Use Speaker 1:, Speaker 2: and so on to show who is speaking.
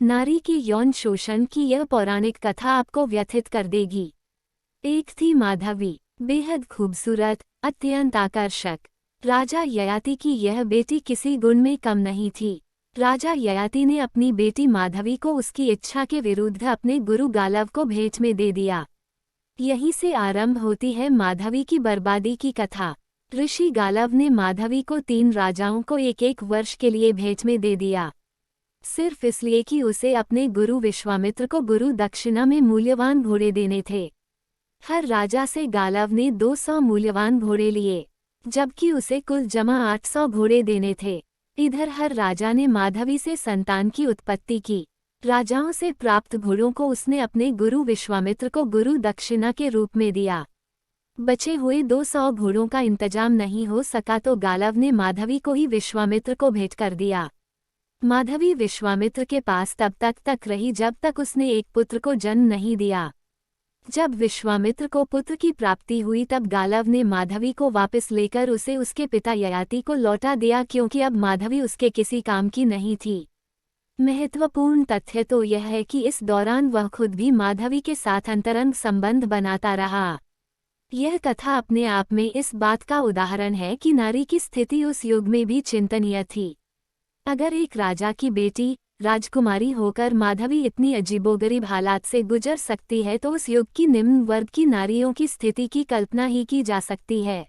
Speaker 1: नारी के यौन शोषण की यह पौराणिक कथा आपको व्यथित कर देगी। एक थी माधवी, बेहद खूबसूरत, अत्यंत आकर्षक। राजा ययाति की यह बेटी किसी गुण में कम नहीं थी। राजा ययाति ने अपनी बेटी माधवी को उसकी इच्छा के विरुद्ध अपने गुरु गालव को भेंट में दे दिया। यहीं से आरंभ होती है माधवी की बर्बादी की कथा। ऋषि गालव ने माधवी को 3 राजाओं को एक वर्ष के लिए भेंट में दे दिया, सिर्फ इसलिए कि उसे अपने गुरु विश्वामित्र को गुरु दक्षिणा में मूल्यवान घोड़े देने थे। हर राजा से गालव ने 200 मूल्यवान घोड़े लिए, जबकि उसे कुल जमा 800 घोड़े देने थे। इधर हर राजा ने माधवी से संतान की उत्पत्ति की। राजाओं से प्राप्त घोड़ों को उसने अपने गुरु विश्वामित्र को गुरु दक्षिणा के रूप में दिया। बचे हुए 200 घोड़ों का इंतजाम नहीं हो सका तो गालव ने माधवी को ही विश्वामित्र को भेंट कर दिया। माधवी विश्वामित्र के पास तब तक रही जब तक उसने एक पुत्र को जन्म नहीं दिया। जब विश्वामित्र को पुत्र की प्राप्ति हुई तब गालव ने माधवी को वापस लेकर उसे उसके पिता ययाति को लौटा दिया, क्योंकि अब माधवी उसके किसी काम की नहीं थी। महत्वपूर्ण तथ्य तो यह है कि इस दौरान वह खुद भी माधवी के साथ अंतरंग संबंध बनाता रहा। यह कथा अपने आप में इस बात का उदाहरण है कि नारी की स्थिति उस युग में भी चिंतनीय थी। अगर एक राजा की बेटी राजकुमारी होकर माधवी इतनी अजीबोगरीब हालात से गुजर सकती है तो उस युग की निम्न वर्ग की नारियों की स्थिति की कल्पना ही की जा सकती है।